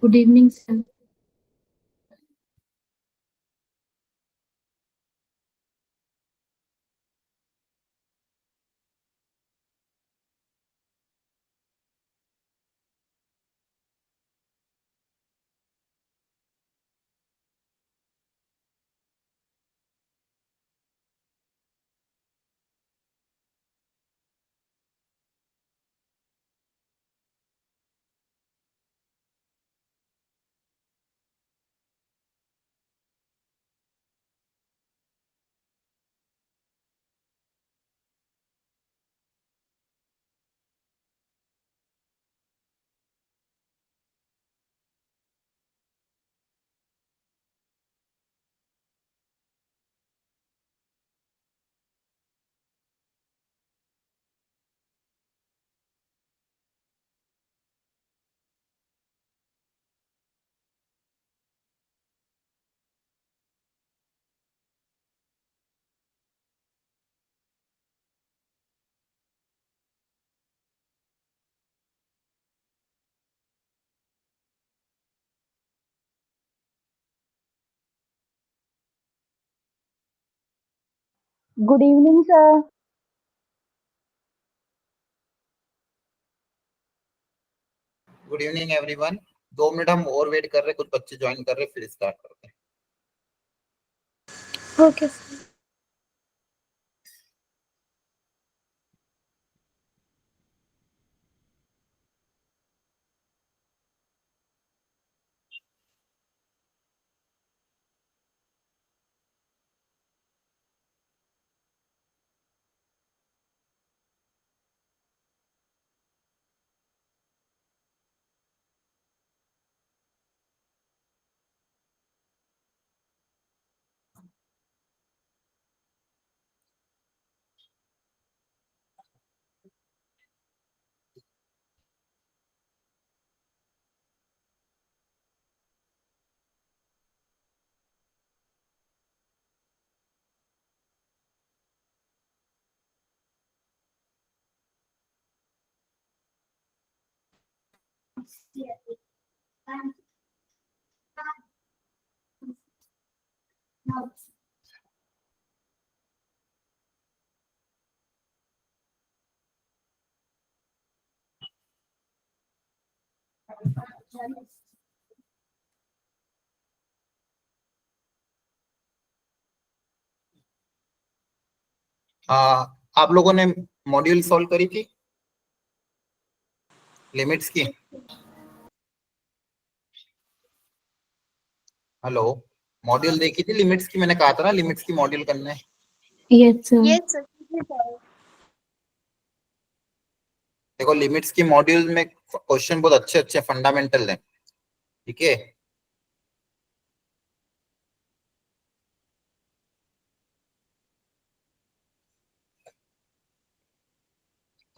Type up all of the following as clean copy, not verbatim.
Good evening, sir. Good evening, sir. Good evening everyone. 2 minute हम और wait कर रहे हैं, कुछ बच्चे ज्वाइन कर रहे हैं, फिर स्टार्ट करते हैं। Okay, sir. आप लोगों ने मॉड्यूल सॉल्व करी थी लिमिट्स की? हेलो, मॉड्यूल देखी थी लिमिट्स की? मैंने कहा था ना लिमिट्स की मॉड्यूल करने। Yes, sir. Yes, sir. देखो, लिमिट्स की मॉड्यूल में क्वेश्चन बहुत अच्छे अच्छे फंडामेंटल है, ठीक है।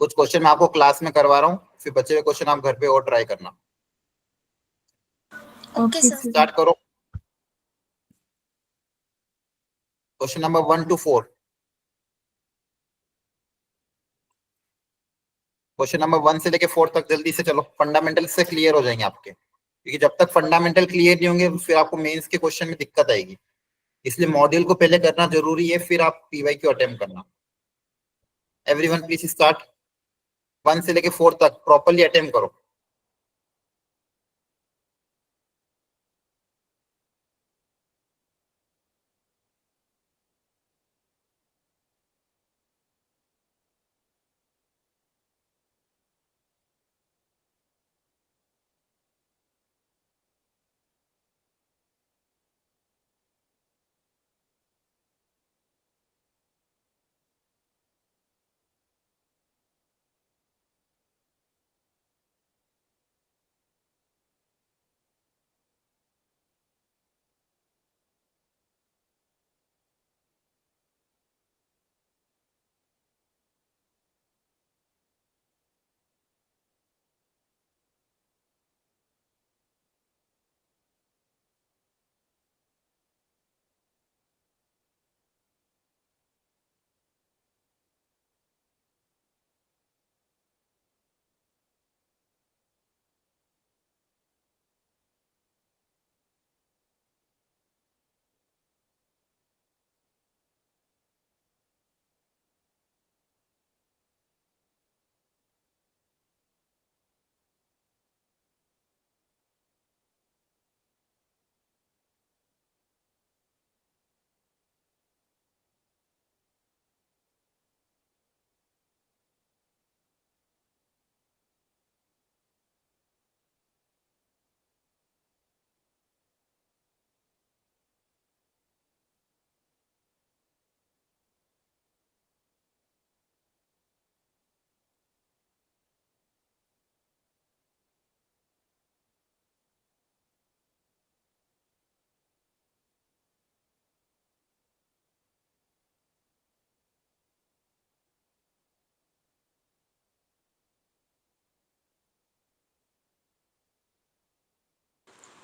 कुछ क्वेश्चन मैं आपको क्लास में करवा रहा हूँ, फिर बचे हुए क्वेश्चन आप घर पे और ट्राई करना। Okay, sir. स्टार्ट करो। Question number 1 to 4। Question number 1 से लेके 4 तक जल्दी से चलो, फंडामेंटल से क्लियर हो जाएंगे आपके, क्योंकि जब तक फंडामेंटल क्लियर नहीं होंगे फिर आपको मेंस के क्वेश्चन में दिक्कत आएगी। इसलिए मॉड्यूल को पहले करना जरूरी है, फिर आप पीवाईक्यू अटेम्प्ट करना। Everyone please start. 1 से लेके 4 तक प्रॉपर्ली अटेम्प्ट करो।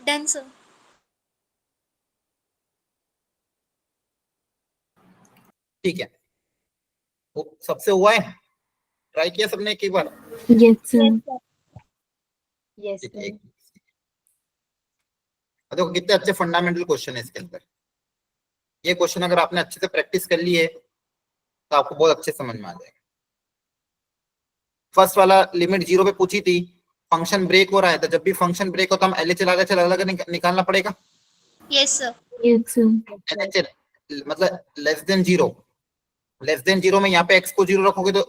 Done sir. ठीक है, वो सबसे हुआ है, ट्राई किया सबने एक बार? Yes, sir. Yes, ठीक है, sir. देखो कितने अच्छे फंडामेंटल क्वेश्चन है इसके अंदर। ये क्वेश्चन अगर आपने अच्छे से प्रैक्टिस कर ली है तो आपको बहुत अच्छे समझ में आ जाएगा। फर्स्ट वाला लिमिट 0 पे पूछी थी, फंक्शन ब्रेक हो रहा है, तो जब भी फंक्शन ब्रेक हो तो हम LHL अलग अलग निकालना पड़ेगा। Yes sir. Yes, sir. LHL मतलब लेस देन 0, लेस देन 0 में यहाँ पे x को 0 रखोगे तो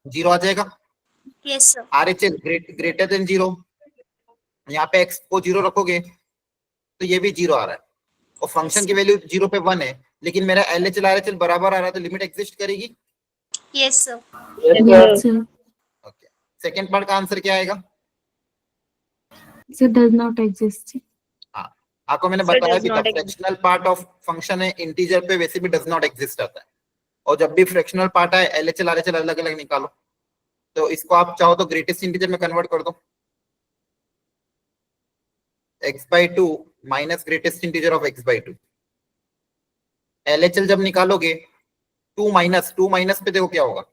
0 आ जाएगा। Yes sir. RHL greater than 0, यहाँ पे x को 0 रखोगे तो ये भी 0 आ रहा है, और फंक्शन की वैल्यू 0 पे 1 है, लेकिन मेरा LHL RHL बराबर आ रहा है, तो लिमिट एग्जिस्ट करेगी। Yes sir. Yes, sir. Okay, second part का आंसर क्या आएगा? Sir, does not exist. हाँ, आपको मैंने Sir, बताया does भी था, not exist. Fractional part of function है इंटीजर पे वैसे भी डज नॉट एग्जिस्ट आता है, और जब भी फ्रैक्शनल पार्ट आए LHL RHL अलग अलग निकालो। तो इसको आप चाहो तो ग्रेटेस्ट इंटीजर में कन्वर्ट कर दो, x/2 minus greatest integer of x/2। LHL जब निकालोगे 2 माइनस पे देखो क्या होगा,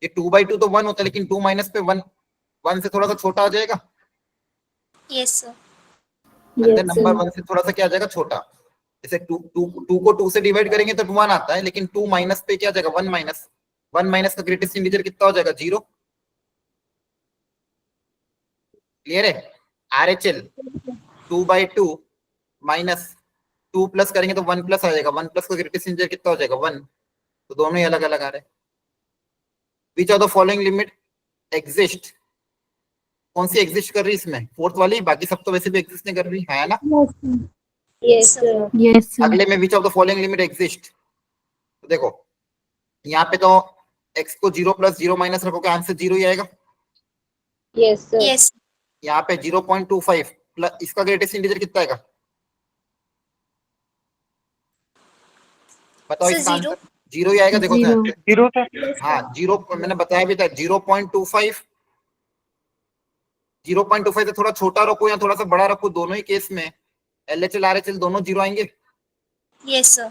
ये 2/2 तो 1 होता है, लेकिन 2 माइनस पे 1 से थोड़ा सा छोटा आ जाएगा। Yes sir. अंदर Yes, नंबर sir. 1 से थोड़ा सा क्या आ जाएगा, छोटा। जैसे 2 को 2 से डिवाइड करेंगे तो 1 आता है, लेकिन 2 माइनस पे क्या आ जाएगा, 1 माइनस का ग्रेटेस्ट इंटीजर कितना हो जाएगा, 0। क्लियर है? RHL 2/2 माइनस 2 प्लस करेंगे तो 1 प्लस आ जाएगा, 1 प्लस का ग्रेटेस्ट इंटीजर कितना हो जाएगा, 1। तो दोनों ही अलग अलग आ रहे हैं। Which are the following limit exist, कौन सी एग्जिस्ट कर रही है इसमें, फोर्थ वाली, बाकी सब तो वैसे भी एग्जिस्ट नहीं कर रही है ना। Yes, sir. Yes, sir. अगले में which of the following limit exist, तो देखो यहाँ पे तो x को 0 प्लस 0 माइनस रखोगे आंसर 0 ही आएगा। Yes, sir. यस। यहाँ पे 0.25 प्लस इसका ग्रेटेस्ट इंटीजर कितना आएगा, बताओ सर इसका 0। आंसर 0 ही आएगा। देखो 0. 0 था। हाँ 0, मैंने बताया भी था 0.25, 0.25 से थोड़ा छोटा रखो या थोड़ा सा बड़ा रखो, दोनों ही केस में LHL RHL दोनों 0 आएंगे, yes sir.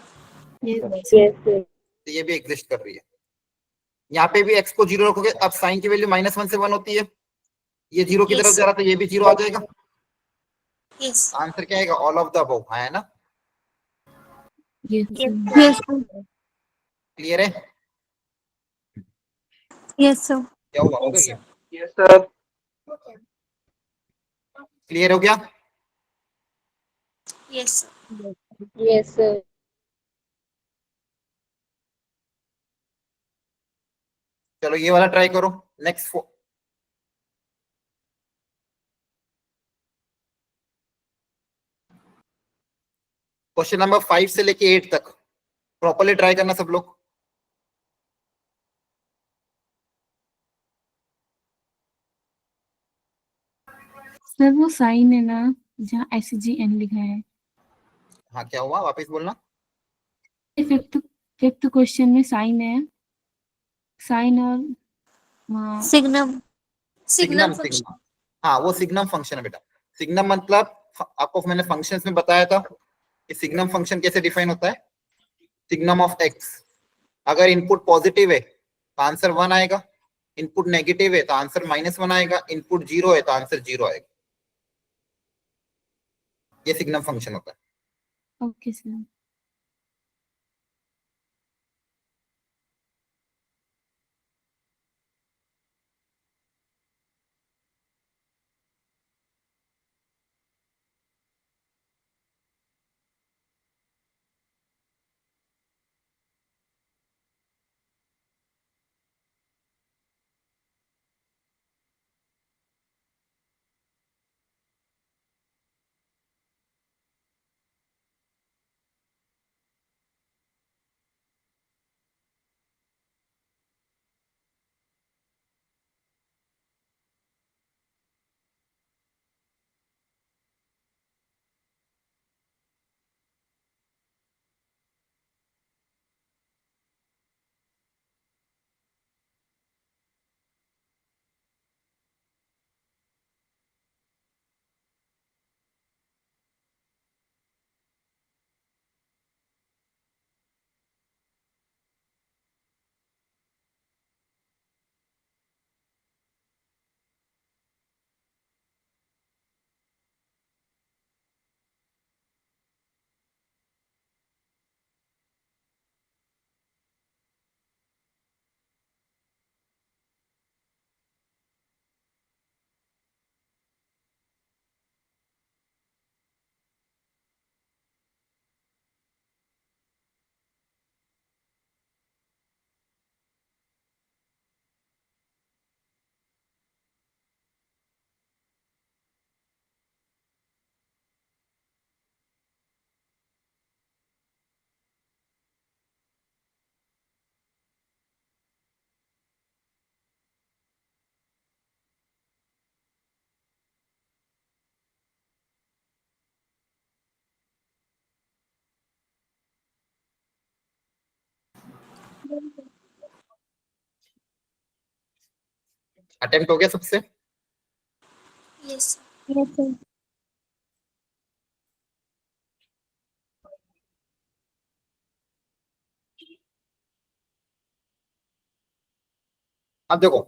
Yes, Yes, sir. sir. तो ये भी एग्जिस्ट कर रही है। यहाँ पे भी x को 0 रखोगे, अब साइन की वैल्यू -1 से 1 होती है, ये 0 की Yes, तरफ sir. जा रहा था, ये भी 0 आ जाएगा। यस। आंसर क्या आएगा, ऑल ऑफ द अबव, है ना। Yes, Yes. sir. Yes clear है? Yes sir. क्या हुआ, हो गया? Yes sir. क्लियर हो गया? Yes sir. Yes, sir. चलो ये वाला ट्राई करो। नेक्स्ट क्वेश्चन नंबर 5 से लेके 8 तक प्रॉपरली ट्राई करना सब लोग। सर वो साइन है ना जहाँ SGN लिखा है, हाँ क्या हुआ, वापस बोलना। फिफ्थ फिफ्थ क्वेश्चन में साइन है, साइन और signum. Signum, signum function. Signum, हाँ वो सिग्नम फंक्शन है बेटा। सिग्नम मतलब आपको मैंने फंक्शंस में बताया था कि सिग्नम फंक्शन कैसे डिफाइन होता है। सिग्नम ऑफ एक्स, अगर इनपुट पॉजिटिव है तो आंसर 1 आएगा, इनपुट नेगेटिव है तो आंसर -1 आएगा, इनपुट 0 है तो आंसर 0 आएगा। ये सिग्नम फंक्शन होता है। Okay sir. अटेम्प्ट हो गया सबसे? Yes. Yes, sir. अब देखो,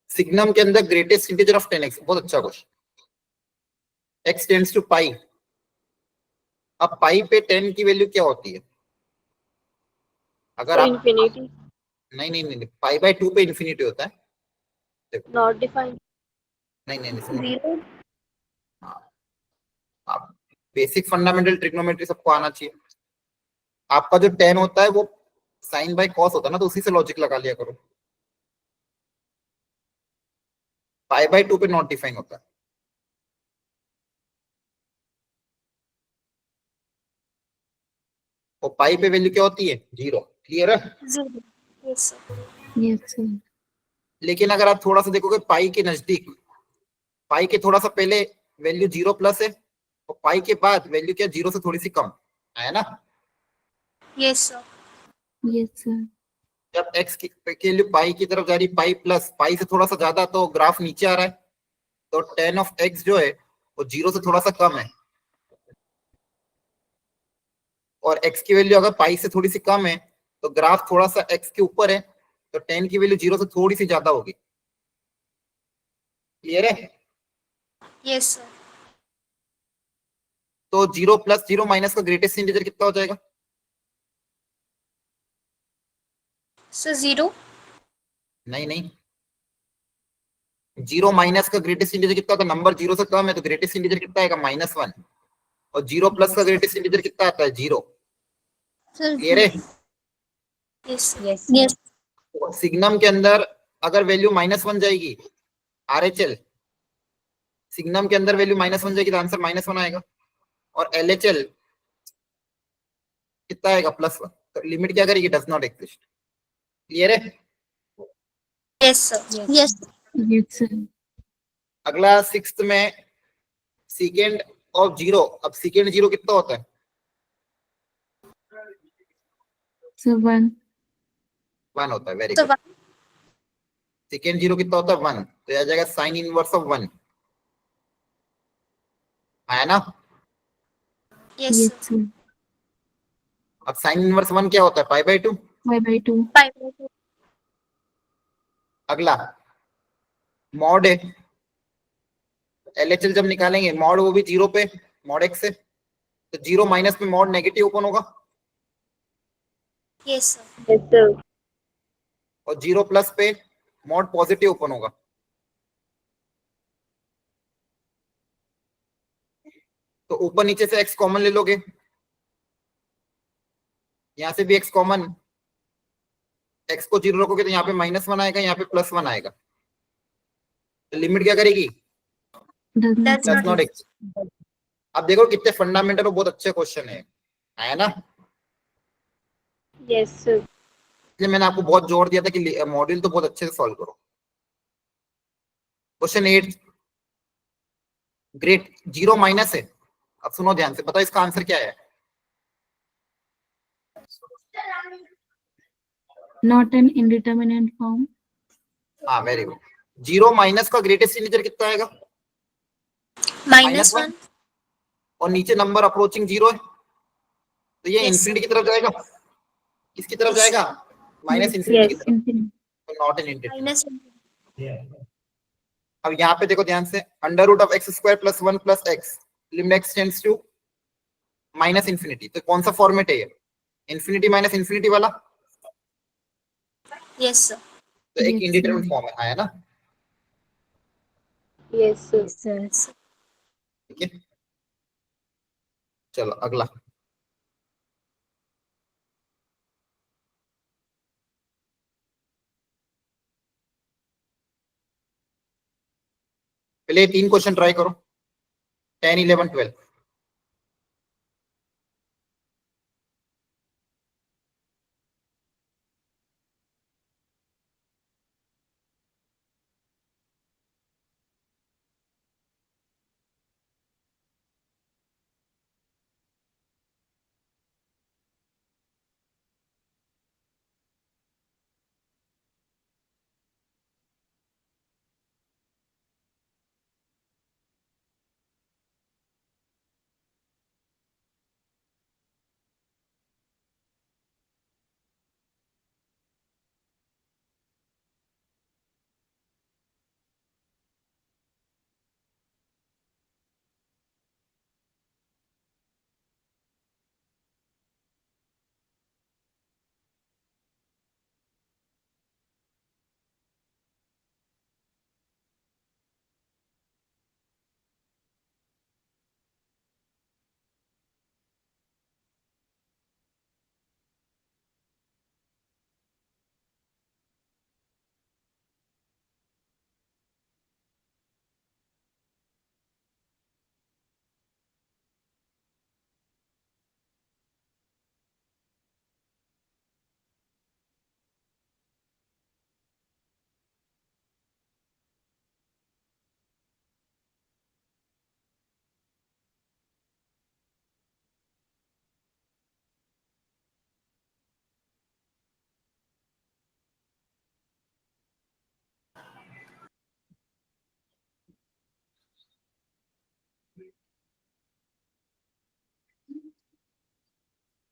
सिग्नम के अंदर ग्रेटेस्ट इंटीजर ऑफ 10x, बहुत अच्छा क्वेश्चन। x टेंड्स टू पाई। अब पाई पे 10 की वैल्यू क्या होती है? अगर So आप infinity, नहीं नहीं नहीं, पाई बाय 2 पे इंफिनिटी होता है। not defined. नहीं नहीं नहीं, सुनो। Zero. हाँ, आप बेसिक फंडामेंटल ट्रिग्नोमेट्री सबको आना चाहिए। आपका जो 10 होता है वो साइन बाय कॉस होता है ना, तो उसी से लॉजिक लगा लिया करो। पाई बाय 2 पे नॉट डिफाइन होता है। और पाई पे वैल्यू क्या होती है? 0। क्लियर है? 0. Yes, sir. Yes, sir. लेकिन अगर आप थोड़ा सा देखोगे पाई के नजदीक, पाई के थोड़ा सा पहले वैल्यू 0 प्लस है, और पाई के बाद वैल्यू क्या 0 से थोड़ी सी कम है ना। Yes, sir. Yes, sir. जब x की वैल्यू पाई की तरफ जा रही, पाई प्लस पाई से थोड़ा सा ज्यादा, तो ग्राफ नीचे आ रहा है। तो tan ऑफ x जो है वो 0 से थोड़ा सा कम है, और x की वैल्यू अगर पाई से थोड़ी सी कम है तो ग्राफ थोड़ा सा x के ऊपर है, तो tan की वैल्यू 0 से थोड़ी सी ज्यादा होगी। क्लियर है? Yes, sir. तो 0 प्लस 0 माइनस का ग्रेटेस्ट इंटीजर कितना हो जाएगा? So 0. नहीं नहीं, 0 माइनस का ग्रेटेस्ट इंटीजर कितना होता है? नंबर 0 से कम है तो ग्रेटेस्ट इंटीजर कितना आएगा? -1। और 0 प्लस का ग्रेटेस्ट इंटीजर कितना आता है? 0। Sir. क्लियर है? Yes. Sir. Yes. Yes. Signum के अंदर अगर वैल्यू -1 जाएगी, RHL सिग्नम के अंदर वैल्यू -1 जाएगी तो आंसर -1 आएगा, और LHL कितना आएगा? +1। तो लिमिट क्या करेगी? Does not exist. क्लियर है? Yes, sir. Yes. Yes. Yes, sir. अगला 6th में सेकेंड ऑफ 0। अब सेकेंड 0 कितना होता है? So 1. 1 होता है। Very So good. सेकेंड 0 कितना होता है? 1। तो यह आ जाएगा साइन इनवर्स ऑफ 1, है ना। yes, Yes, sir. sir. अब साइन इनवर्स 1 क्या होता है? Pi by 2। 5/2. 5/2. अगला मॉड है, LHL जब निकालेंगे मॉड वो भी 0 पे, मॉड x से, तो 0 माइनस में मॉड नेगेटिव ओपन होगा, Yes, sir. Yes, sir. और 0 प्लस पे मॉड पॉजिटिव ओपन होगा। तो ऊपर नीचे से x कॉमन ले लोगे, यहां से भी x कॉमन, x को 0 रखोगे तो यहाँ पे -1 आएगा, यहाँ पे +1 आएगा। तो लिमिट क्या करेगी? Does not Does does not exist. Exist. अब देखो कितने फंडामेंटल और बहुत अच्छे क्वेश्चन है ना। Yes, sir. इसलिए मैंने आपको बहुत जोर दिया था कि मॉड्यूल तो बहुत अच्छे से सॉल्व करो। क्वेश्चन 8, ग्रेट 0 माइनस है। अब सुनो ध्यान से, बताओ इसका आंसर क्या है? Not an indeterminate form. हाँ वेरी गुड। 0 माइनस का ग्रेटेस्ट इंटीजर कितना आएगा? -1. और नीचे नंबर अप्रोचिंग 0 है, तो ये Yes, इंफिनिटी sir. की तरफ जाएगा। किसकी तरफ Yes. जाएगा? माइनस Yes, इंफिनिटी की Yes. तरफ। infinite. तो नॉट एन इंटीजर। -1. अब यहाँ पे देखो ध्यान से, √(x² + 1 + x limit x tends to -infinity. तो कौन सा फॉर्मेट है ये? इंफिनिटी माइनस इंफिनिटी वाला। Yes, sir. तो एक Yes, इंडिटरमिनेट sir. फॉर्म है ना। Yes, sir. Yes, sir. ठीक है, चलो अगला। पहले 3 क्वेश्चन ट्राई करो, 10, 11, 12।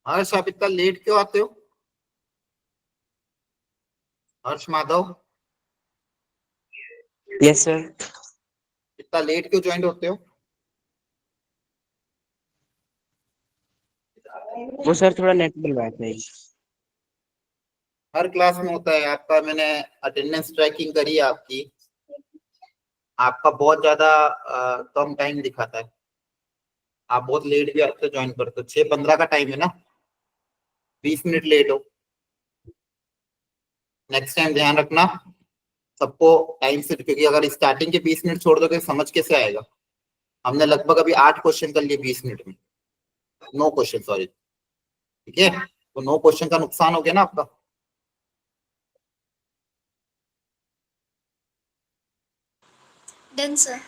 हर्ष आप इतना लेट क्यों आते हो? हर्ष माधव यस सर। इतना लेट क्यों ज्वाइन होते हो? वो सर थोड़ा नेट मिल रहा था। हर क्लास में होता है आपका। मैंने अटेंडेंस ट्रैकिंग करी है आपकी, आपका बहुत ज्यादा कम टाइम दिखाता है। आप बहुत लेट भी आपसे ज्वाइन करते हो। 6:15 का टाइम है ना, 20 मिनट लेट हो। नेक्स्ट टाइम ध्यान रखना सबको टाइम से, क्योंकि अगर स्टार्टिंग के 20 मिनट छोड़ दोगे समझ कैसे आएगा। हमने लगभग अभी 8 क्वेश्चन कर लिए 20 मिनट में, 9 क्वेश्चन सॉरी। ठीक है, तो 9 क्वेश्चन का नुकसान हो गया ना आपका। Done sir.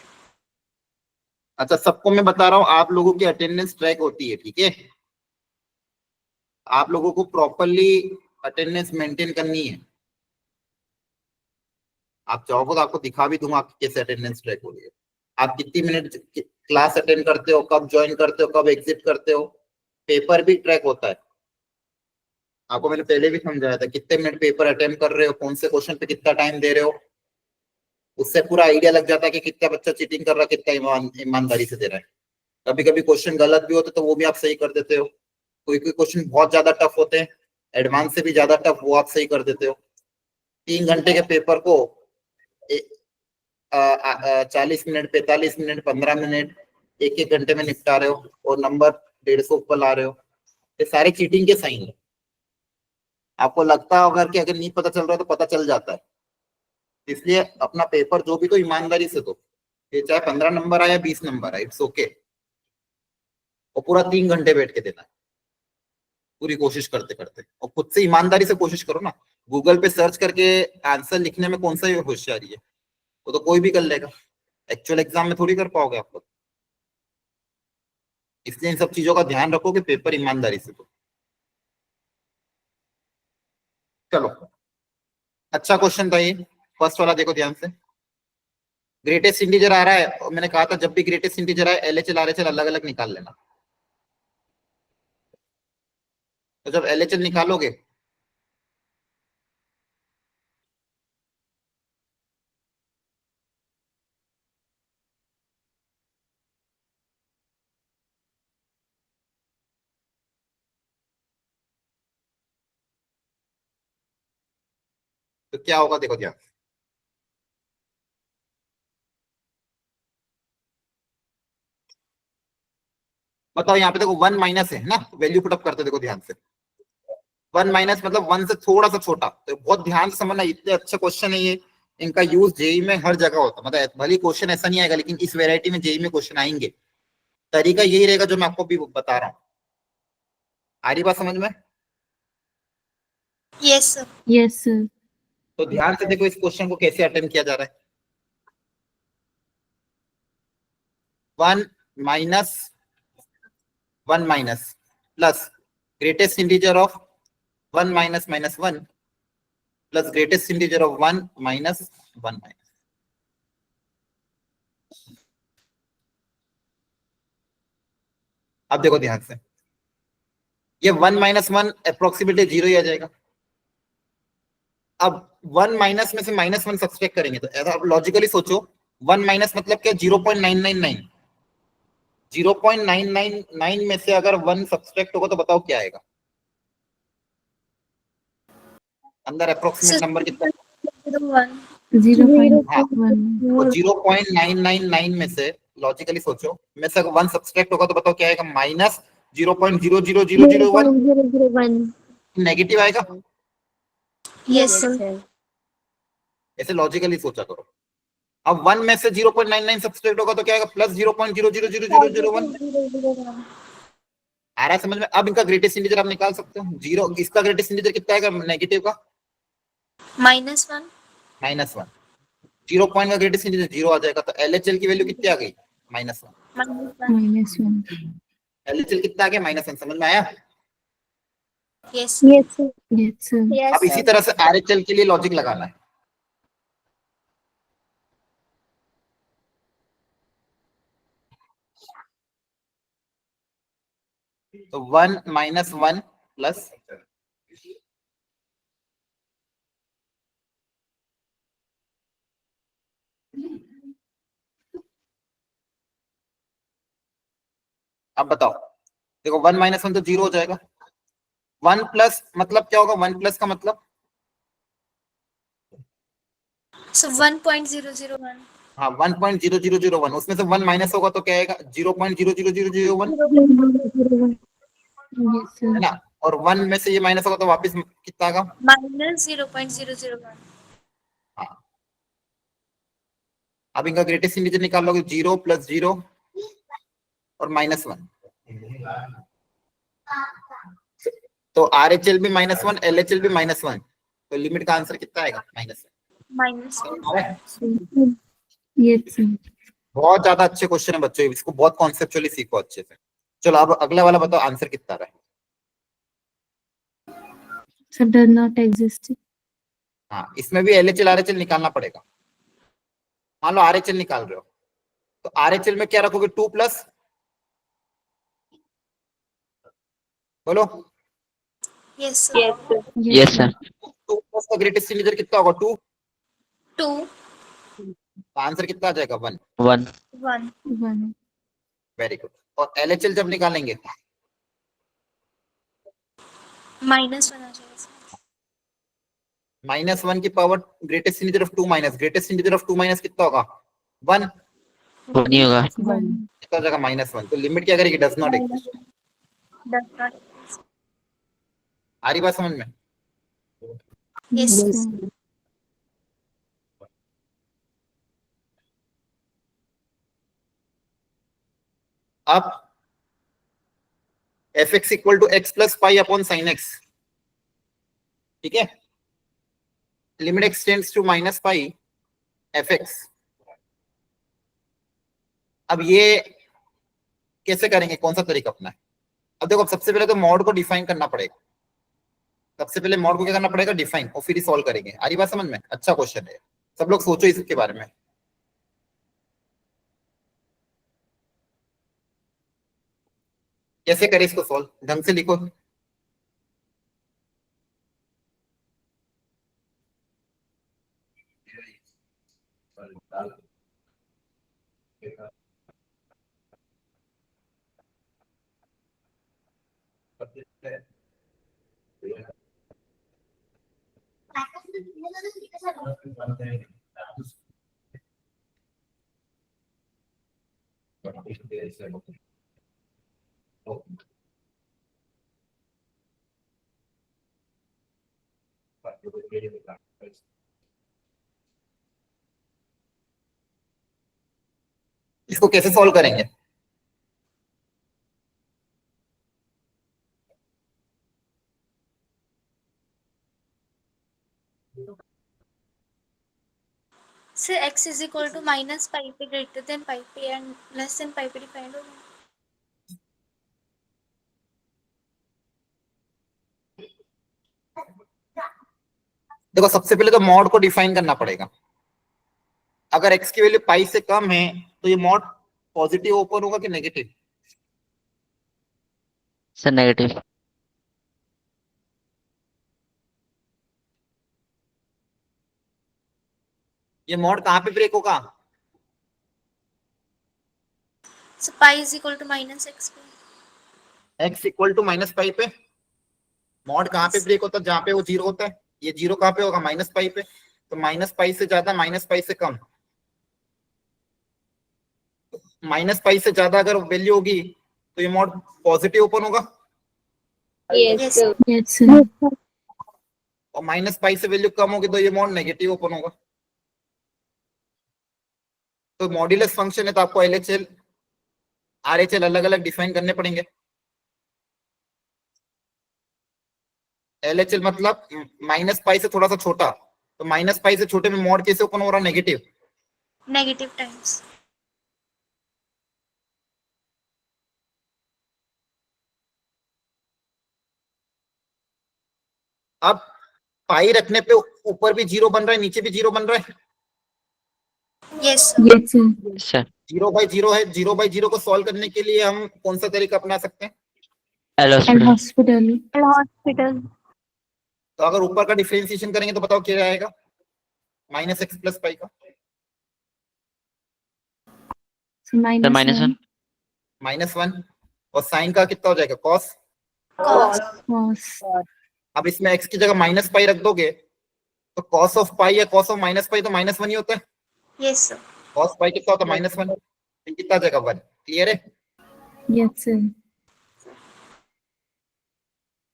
अच्छा, सबको मैं बता रहा हूँ, आप लोगों की अटेंडेंस ट्रैक होती है, ठीक है। आप लोगों को प्रॉपरली अटेंडेंस मेंटेन करनी है। आप चाहोगे तो आपको दिखा भी दूंगा आपकी कैसे अटेंडेंस ट्रैक हो रही है। आप कितनी मिनट क्लास अटेंड करते हो, कब ज्वाइन करते हो, कब एग्जिट करते हो। पेपर भी ट्रैक होता है। आपको मैंने पहले भी समझाया था, कितने मिनट पेपर अटेंड कर रहे हो, कौन से क्वेश्चन पे कितना टाइम दे रहे हो। उससे पूरा आइडिया लग जाता है कि कितना बच्चा चीटिंग कर रहा है, कितना ईमानदारी से दे रहा है। कभी कभी क्वेश्चन गलत भी होते तो वो भी आप सही कर देते हो। कोई कोई क्वेश्चन बहुत ज्यादा टफ होते हैं, एडवांस से भी ज्यादा टफ, वो आप सही कर देते हो। 3 घंटे के पेपर को 40 मिनट, 45 मिनट, 15 मिनट, एक एक घंटे में निपटा रहे हो और नंबर 150 ऊपर ला रहे हो। ये सारे चीटिंग के साइन है। आपको लगता है अगर कि अगर नहीं पता चल रहा है तो पता चल जाता है। इसलिए अपना पेपर जो भी तो ईमानदारी से दो। ये चाहे 15 नंबर आया 20 नंबर आया, इट्स ओके। और पूरा 3 घंटे बैठ के देना है, पूरी कोशिश करते करते। और खुद से ईमानदारी से कोशिश करो ना। गूगल पे सर्च करके आंसर लिखने में कौन सा होशियारी है, वो तो कोई भी कर लेगा। एक्चुअल एग्जाम में थोड़ी कर पाओगे आप लोग। इसलिए इन सब चीजों का ध्यान रखो कि पेपर ईमानदारी से दो। चलो, अच्छा क्वेश्चन था ये। फर्स्ट वाला देखो ध्यान से। ग्रेटेस्ट इंटीजर आ रहा है, और मैंने कहा था जब भी ग्रेटेस्ट इंटीजर आए एलएचएल आरएचएल अलग अलग निकाल लेना। तो जब एलएचएल निकालोगे तो क्या होगा, देखो ध्यान। बताओ, यहाँ पे देखो 1 माइनस है ना, वैल्यू पुटअप करते देखो ध्यान से। 1 माइनस मतलब 1 से थोड़ा सा छोटा। तो बहुत ध्यान से समझना, इतने अच्छे क्वेश्चन है ये। इनका यूज जेई में हर जगह होता है। मतलब भले क्वेश्चन ऐसा नहीं आएगा, लेकिन इस वेरायटी में जेई में क्वेश्चन आएंगे। तरीका यही रहेगा जो मैं आपको भी बता रहा हूँ। आ रही बात समझ में? Yes sir. Yes sir. तो ध्यान से देखो इस क्वेश्चन को कैसे अटेम्प्ट किया जा रहा है। 1 minus 1 minus plus greatest integer of 1 minus minus 1 plus greatest integer of 1 minus 1 minus. अब देखो ध्यान से, ये 1 माइनस 1 अप्रोक्सीमेटली 0 ही आ जाएगा। अब 1 माइनस में से -1 सब्सट्रैक्ट करेंगे तो ऐसा आप लॉजिकली सोचो। 1 माइनस मतलब क्या? 0.999। 0.999 में से अगर 1 सब्सट्रैक्ट होगा तो बताओ क्या आएगा अंदर। अप्रोक्सीमेट नंबर कितना? 01 हाँ, 0.1। तो 0.999 में से लॉजिकली सोचो, में से अगर 1 सब्सट्रैक्ट होगा तो बताओ क्या आएगा? -0.00001। 0.001 नेगेटिव आएगा। Yes sir. ऐसे लॉजिकली सोचा करो। अब 1 में से 0.99 सब्सट्रैक्ट होगा तो क्या आएगा? प्लस 0.0000001। आ रहा है समझ में? अब इनका ग्रेटेस्ट इंटीजर आप निकाल सकते हो। जीरो, इसका ग्रेटेस्ट इंटीजर कितना आएगा नेगेटिव का? -1 -1। 0 पॉइंट का ग्रेटेस्ट इंटीजर 0 आ जाएगा। तो एलएचएल की वैल्यू कितनी आ गई? -1। -1। एलएचएल कितना आ गया? -1। समझ में आया? Yes Yes, sir. Yes sir. Yes, अब इसी sir. तरह से आरएचएल के लिए लॉजिक लगाना है। तो 1 माइनस 1 प्लस अब बताओ, देखो 1 माइनस 1 तो 0 हो जाएगा। 1 प्लस मतलब क्या होगा? 1 प्लस का मतलब So 1.001. हाँ 1.0001, उसमें से 1 माइनस होगा तो क्या आएगा? 0.00001 Yes, sir. है ना, और 1 में से ये माइनस होगा तो वापस कितना आएगा? Minus 0.001. हाँ, अब इनका ग्रेटेस्ट इंटीजर निकाल लोगे, 0 प्लस 0 और माइनस 1। तो RHL भी -1, LHL भी -1, तो लिमिट का आंसर कितना आएगा? Minus 1. -1। Yes, sir. बहुत ज्यादा अच्छे क्वेश्चन है बच्चों, इसको बहुत कॉन्सेप्चुअली सीखो अच्छे से। चलो अब अगला वाला बताओ, आंसर कितना रहा है? Sir, does not exist. हाँ, इसमें भी LHL RHL निकालना पड़ेगा। मान लो RHL निकाल रहे हो, तो RHL में क्या रखोगे? 2 प्लस, बोलो। Yes, sir. Yes, sir. Yes, sir. 2 plus का ग्रेटेस्ट इंटीजर कितना होगा? 2। 2, तो आंसर कितना आ जाएगा? 1। 1. 1. 1. Very good. और LHL जब निकालेंगे Minus 1 आ जाएगा sir. -1 की power greatest integer of 2 minus, greatest integer of 2 minus कितना होगा? 1। 1 नहीं होगा. 1. कितना हो जाएगा? -1। तो लिमिट क्या करेगी? Does not exist. Does not exist. आ रही बात समझ में? Yes, Yes, sir. sir. अब fx equal to x plus pi upon sine x, ठीक है, limit x tends to minus pi fx। अब ये कैसे करेंगे? कौन सा तरीका अपना है? अब देखो, सबसे पहले तो मॉड को डिफाइन करना पड़ेगा। सबसे पहले मॉड को क्या करना पड़ेगा? डिफाइन, और फिर ही सॉल्व करेंगे। आ रही बात समझ में? अच्छा क्वेश्चन है, सब लोग सोचो इसके बारे में। कैसे करें इसको सॉल्व? ढंग से लिखो। इसको कैसे सॉल्व करेंगे? Sir, x is equal to minus pi p greater than pi p and less than pi p defined होगा. देखो, सबसे पहले तो मॉड को डिफाइन करना पड़ेगा। अगर x की वैल्यू पाई से कम है तो ये मॉड पॉजिटिव ओपन होगा कि नेगेटिव? Sir, negative. ये मॉड कहाँ पे ब्रेक होगा? So pi is equal to minus x p. x equal to minus pi पे। मॉड कहाँ पे ब्रेक होता है? जहाँ पे वो 0 होता है। ये 0 कहाँ पे होगा? माइनस पाई पे। तो माइनस पाई से ज्यादा, माइनस पाई से कम। माइनस पाई से ज्यादा अगर वैल्यू होगी तो ये मॉड पॉजिटिव ओपन होगा, Yes, Yes, sir. Yes, sir. और माइनस पाई से वैल्यू कम होगी तो ये मॉड नेगेटिव ओपन होगा। तो मॉड्यूलस फंक्शन है तो आपको LHL RHL अलग अलग डिफाइन करने पड़ेंगे। LHL मतलब माइनस पाई से थोड़ा सा छोटा, तो माइनस पाई से छोटे में मॉड कैसे ओपन हो रहा? नेगेटिव। negative times. अब पाई रखने पे ऊपर भी 0 बन रहा है, नीचे भी 0 बन रहा है। Yes, sir. Yes, sir. Sir, 0 by 0 है, 0 बाई 0 को सॉल्व करने के लिए हम कौन सा तरीका अपना सकते हैं? L L hospital. Hospital. Hospital. तो अगर ऊपर का डिफरेंशिएशन करेंगे तो बताओ क्या आएगा, माइनस एक्स प्लस पाई का माइनस -1। -1, और साइन का कितना हो जाएगा कॉस। cos cos. अब इसमें एक्स की जगह माइनस पाई रख दोगे तो कॉस ऑफ पाई या कॉस ऑफ माइनस पाई तो -1 ही होता है। yes sir कॉस पाई कितना होता है -1, कितना आ जाएगा 1। क्लियर है? Yes sir.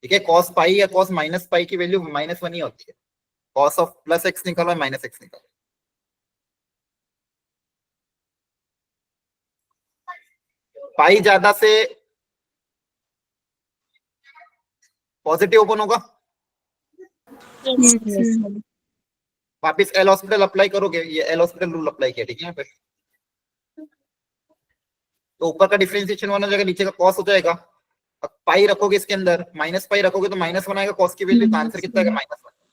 ठीक है, कॉस पाई या कॉस माइनस पाई की वैल्यू -1 ही होती है। कॉस ऑफ प्लस एक्स निकालो माइनस एक्स निकालो। पाई ज्यादा से पॉजिटिव ओपन होगा, yes यस सर। वापिस एल हॉस्पिटल अप्लाई करोगे, ये एल हॉस्पिटल रूल अप्लाई किया, ठीक है यहाँ पे। तो ऊपर का डिफरेंशिएशन वन हो जाएगा, नीचे का कॉस हो जाएगा। अब पाई रखोगे इसके अंदर, माइनस पाई रखोगे तो -1 आएगा कॉस की वैल्यू, तो आंसर कितना आएगा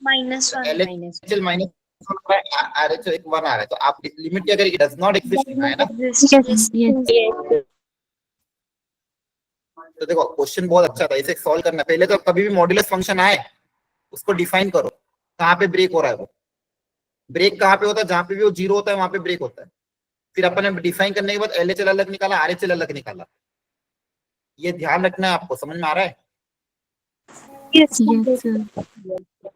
minus -1। 1 L H L minus R H एक 1 आ रहा है, तो आप लिमिट क्या करेगी, डज नॉट एग्जिस्ट लिखना है ना। exist yes yes. तो देखो क्वेश्चन बहुत अच्छा था, इसे सॉल्व करना। पहले तो कभी भी मॉड्यूलस फंक्शन आए उसको डिफाइन करो, कहाँ पे ब्रेक हो रहा है। वो ब्रेक कहाँ पे होता है, जहां पे भी वो 0 होता है वहां पे ब्रेक होता है। फिर अपन ने डिफाइन करने के बाद एल एच एल अलग निकाला, आर एच एल अलग निकाला। ये ध्यान रखना है आपको, समझ में आ रहा है? Yes sir.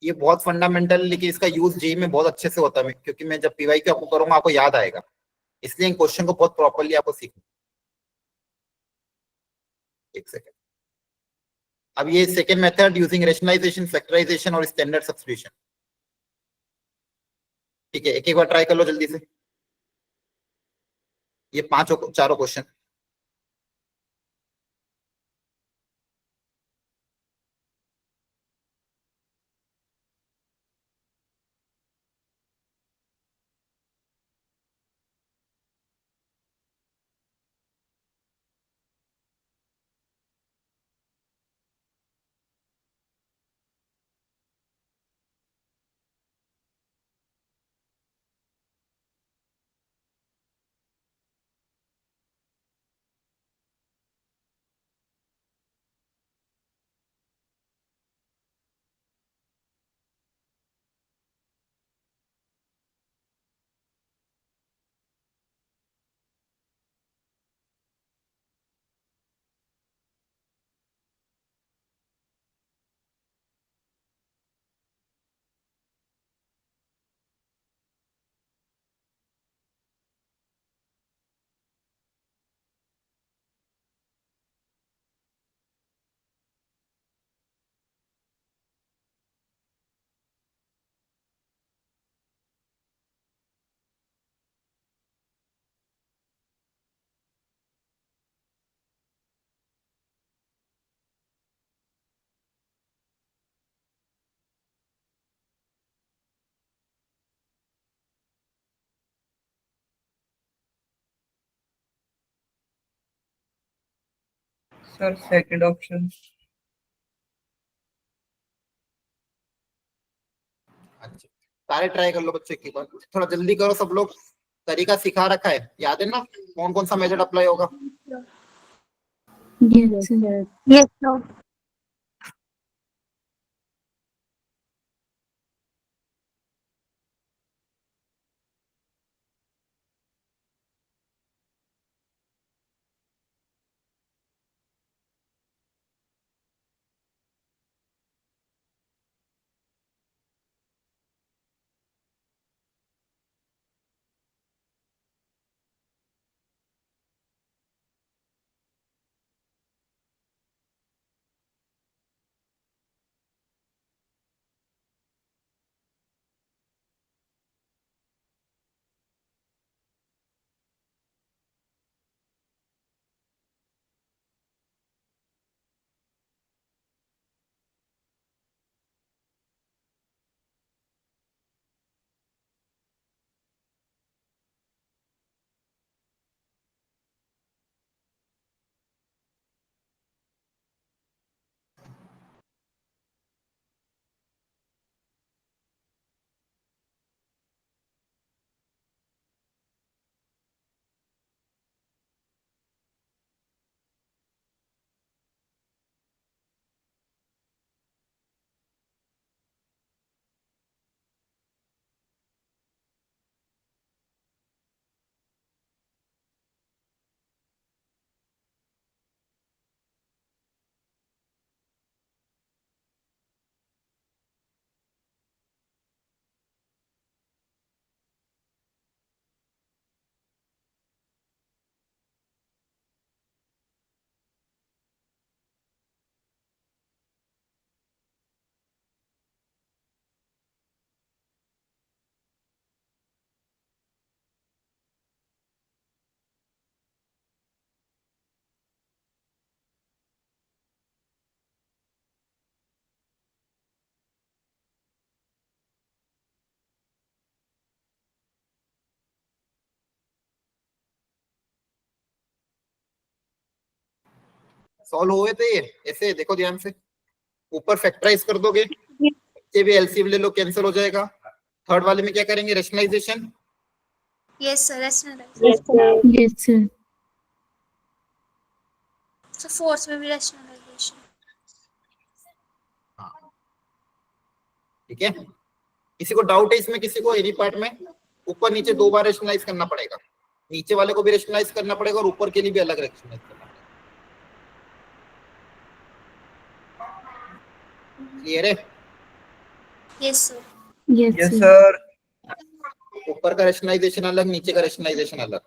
ये बहुत फंडामेंटल, लेकिन इसका यूज जेई में बहुत अच्छे से होता है, क्योंकि मैं जब पीवाई क्यू आपको करूंगा आपको याद आएगा, इसलिए इन क्वेश्चन को बहुत प्रॉपर्ली आपको सीखना। एक सेकेंड। अब ये second method using rationalisation, factorisation और स्टैंडर्ड सब्स्टिट्यूशन। ठीक है, एक एक बार ट्राई कर लो जल्दी से, ये पांचों चारों क्वेश्चन। Sir second option. अच्छा, सारे ट्राई कर लो बच्चे की बात, थोड़ा जल्दी करो सब लोग। तरीका सिखा रखा है, याद है ना कौन कौन सा मेथड अप्लाई होगा। Yes sir. yes sir solve हुए थे ये ऐसे, देखो ध्यान से, ऊपर फैक्टराइज कर दोगे, ये भी एलसीएम ले लो, कैंसिल हो जाएगा। थर्ड वाले में क्या करेंगे, rationalisation. Yes, sir. Rationalize. Yes, sir. Yes, sir. So fourth में भी rationalization. ठीक है, किसी को डाउट है इसमें, किसी को एनी पार्ट में? ऊपर नीचे दो बार रेशनलाइज करना पड़ेगा, नीचे वाले को भी रेशनलाइज करना पड़ेगा और ऊपर के लिए भी अलग रेशनलाइज करना पड़ेगा। क्लियर है? Yes, sir. Yes, yes sir. Sir. ऊपर का रेशनलाइजेशन अलग, नीचे का रेशनलाइजेशन अलग।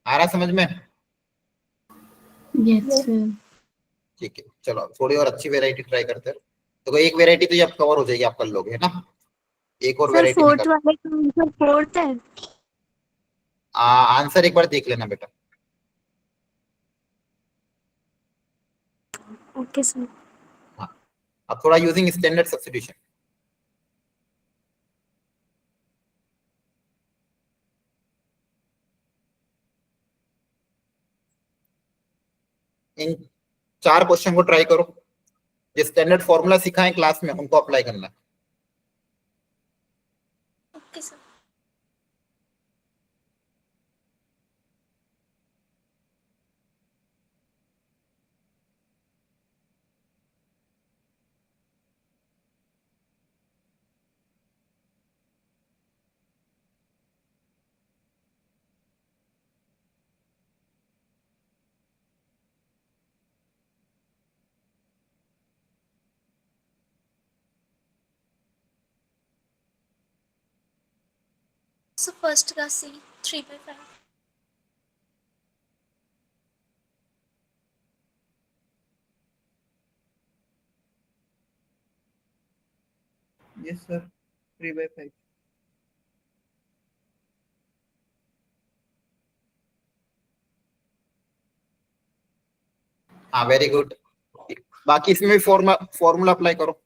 आ रहा समझ में? Yes, sir. ठीक है, चलो थोड़ी और अच्छी वेराइटी ट्राई करते हैं। तो एक वेराइटी तो ये अब कवर हो जाएगी, आप कर लोगे है ना। एक और सर वेराइटी फोर्थ वाले का आंसर फोर्थ है। आंसर एक बार देख लेना बेटा। Okay sir. हाँ, अब थोड़ा यूजिंग स्टैंडर्ड सब्स्टिट्यूशन। इन 4 क्वेश्चन को ट्राई करो, जो स्टैंडर्ड फॉर्मूला सिखाए क्लास में उनको अप्लाई करना है। Okay, sir. So first का C 3/5. Yes sir, 3/5। हाँ वेरी गुड। बाकी इसमें भी फॉर्मूला अप्लाई करो।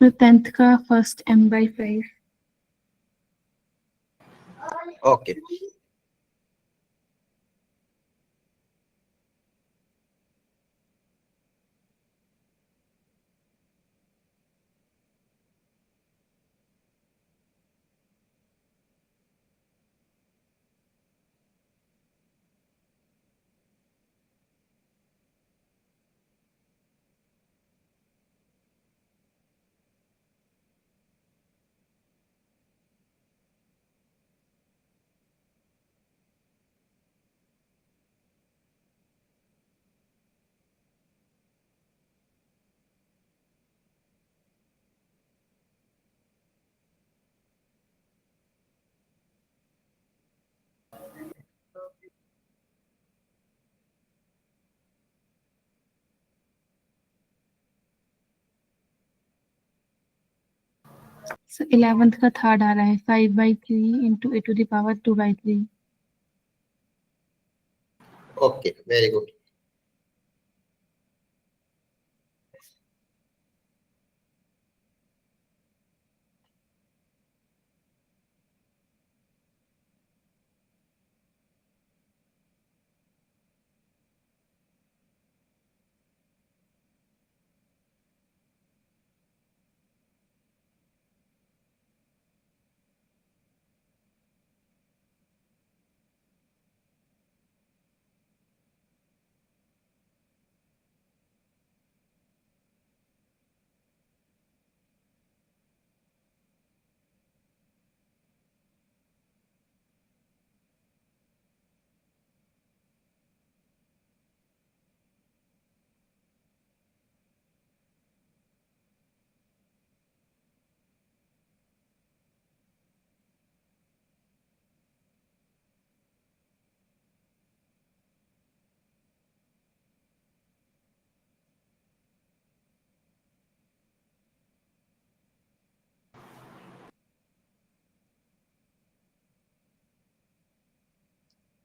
तो 10th का first m/5. Okay, So 11th का थर्ड आ रहा है 5/3 into a to the power 2/3. Okay very good.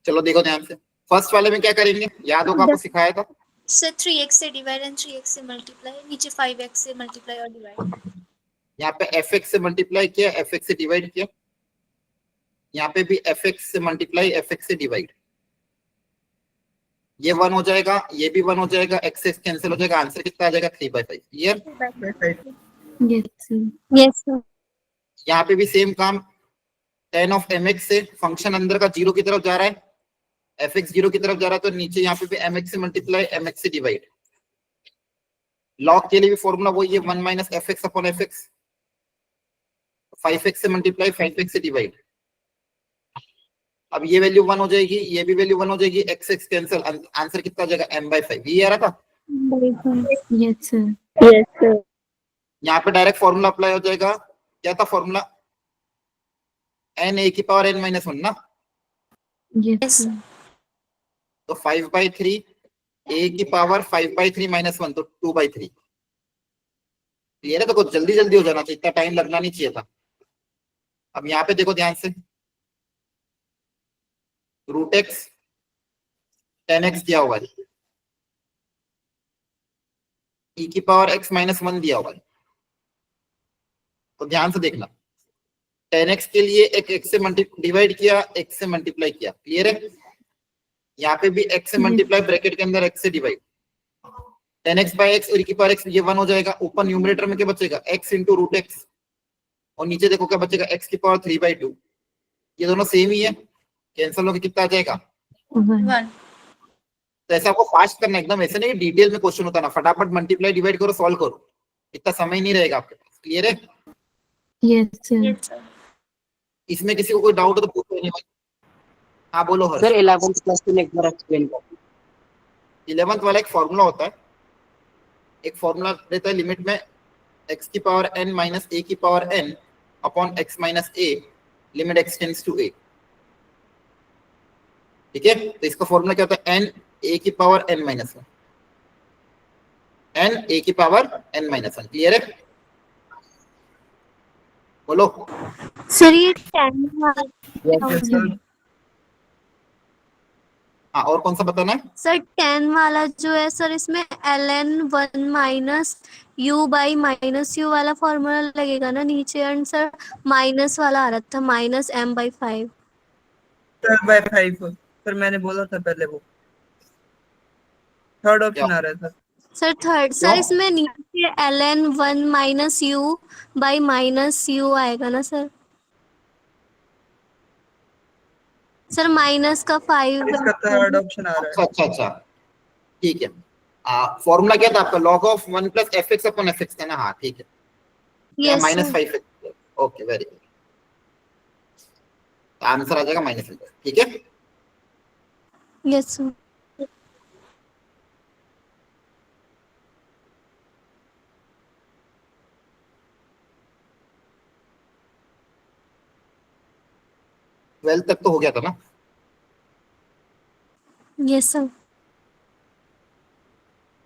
चलो देखो ध्यान से, फर्स्ट वाले में क्या करेंगे, याद होगा आपको सिखाया था। सर 3x से डिवाइड एंड 3x से मल्टीप्लाई, नीचे 5x से मल्टीप्लाई और डिवाइड। यहाँ पे fx से मल्टीप्लाई किया, fx से डिवाइड किया, यहाँ पे भी fx से मल्टीप्लाई, fx से डिवाइड, ये 1 हो जाएगा, ये भी 1 हो जाएगा, x से कैंसिल हो जाएगा, आंसर कितना आ जाएगा 3/5। Clear? Yes, sir. Yes sir. यहाँ पे भी सेम काम, tan ऑफ mx से फंक्शन अंदर का 0 की तरफ जा रहा है, fx 0 की तरफ जा रहा है, तो नीचे यहाँ पे भी mx से मल्टीप्लाई, mx से डिवाइड। लॉग के लिए भी फॉर्मूला वही है, 1 minus fx upon fx, 5x से मल्टीप्लाई, 5x से डिवाइड। अब ये वैल्यू 1 हो जाएगी, ये भी वैल्यू 1 हो जाएगी, x x कैंसिल, आंसर कितना आ जाएगा m/5। ये आ रहा था, Yes, sir. Yes sir. यहाँ पे डायरेक्ट फॉर्मूला अप्लाई हो जाएगा। क्या था फॉर्मूला, n a की पावर n माइनस 1 ना, Yes, sir. तो 5/3 a की पावर 5/3 माइनस 1, तो 2/3। क्लियर है? तो कुछ जल्दी जल्दी हो जाना चाहिए, इतना टाइम लगना नहीं चाहिए था। अब यहाँ पे देखो ध्यान से, √x 10x दिया हुआ है, e की पावर x माइनस 1 दिया हुआ है, तो ध्यान से देखना, 10x के लिए एक x से डिवाइड किया, x से मल्टीप्लाई किया। क्लियर है? यहाँ पे भी x से मल्टीप्लाई, ब्रैकेट के अंदर x से डिवाइड, 10x/x और e की पावर x, ये 1 हो जाएगा। ऊपर न्यूमरेटर में क्या बचेगा, x इंटू √x, और नीचे देखो क्या बचेगा, x की पावर 3/2। ये दोनों सेम ही है, कैंसिल होकर कितना आ जाएगा 1. 1। तो ऐसा आपको फास्ट करना, एकदम ऐसे नहीं डिटेल में क्वेश्चन होता ना, फटाफट मल्टीप्लाई डिवाइड करो, सॉल्व करो, इतना समय नहीं रहेगा आपके पास। क्लियर है? Yes, sir. Yes sir. इसमें किसी को कोई डाउट हो तो पूछो नहीं भाई। हाँ बोलो हर्ष। सर 11th क्वेश्चन एक बार एक्सप्लेन कर। 11th वाला एक फॉर्मूला होता है, एक फॉर्मूला रहता है लिमिट में x की पावर n माइनस a की power n upon x minus a, limit x tends to a। ठीक है? तो इसका फॉर्मूला क्या होता है, n a की power n minus 1, n a की पावर n माइनस 1। क्लियर है? बोलो। सर ये 10 वाला, हाँ, और कौन सा बताना है? सर 10 वाला जो है सर, इसमें ln 1 minus u by minus u वाला फॉर्मूला लगेगा ना नीचे, एंड सर माइनस वाला आ रहा था, माइनस m/5। 12/5 सर, मैंने बोला था पहले, वो थर्ड ऑप्शन आ रहा है सर। सर थर्ड, सर इसमें नीचे ln 1 minus u by minus u आएगा ना सर? सर माइनस का 5। इसका थर्ड ऑप्शन आ रहा है। अच्छा, ठीक है। फॉर्मूला क्या था आपका, log of 1 plus fx upon fx था ना? हाँ ठीक है, yes minus 5x। Okay, very good, answer आ जाएगा -5। ठीक है? Yes sir. ट्वेल्थ तक तो हो गया था ना? Yes sir.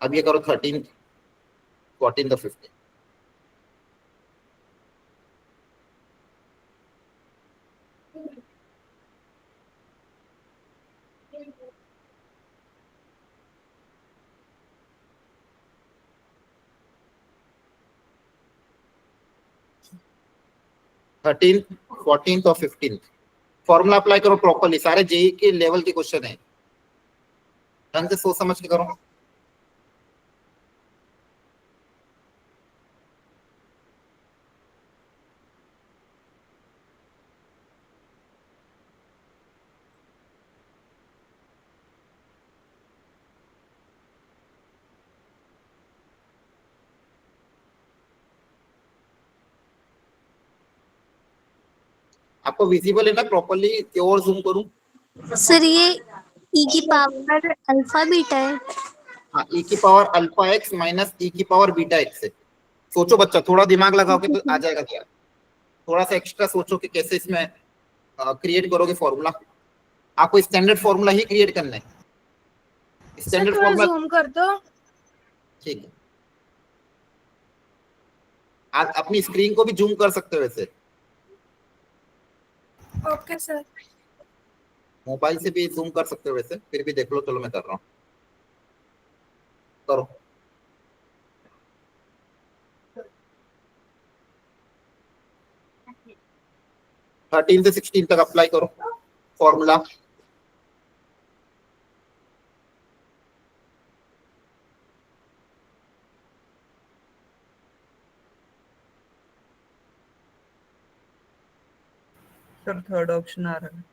अब ये करो 13, 14 तो 15। थर्टीन, 14 और 15 फॉर्मूला अप्लाई करो प्रॉपर्ली, सारे जेई के लेवल के क्वेश्चन है, ढंग से सोच समझ के करो। आपको विजिबल है ना प्रॉपर्ली, और जूम करूं? सर ये e की पावर अल्फा बीटा है। हाँ, e की power alpha x minus e की पावर बीटा x है। सोचो बच्चा, थोड़ा दिमाग लगाओगे तो आ जाएगा। क्या थोड़ा सा एक्स्ट्रा सोचो कि कैसे इसमें क्रिएट करोगे फॉर्मूला। आपको स्टैंडर्ड फॉर्मूला ही क्रिएट करना है, स्टैंडर्ड फॉर्मूला। जूम कर दो। ठीक है, आप अपनी स्क्रीन को भी जूम कर सकते हो वैसे। Okay sir. मोबाइल से भी जूम कर सकते हो वैसे, फिर भी देख लो। चलो मैं कर रहा हूँ, करो। 13 से 16 तक अप्लाई करो फॉर्मूला। सर थर्ड ऑप्शन आ रहा है।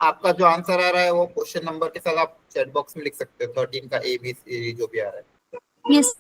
आपका जो आंसर आ रहा है वो क्वेश्चन नंबर के साथ आप चैट बॉक्स में लिख सकते हो, 13 का ए बी सी जो भी आ रहा है। यस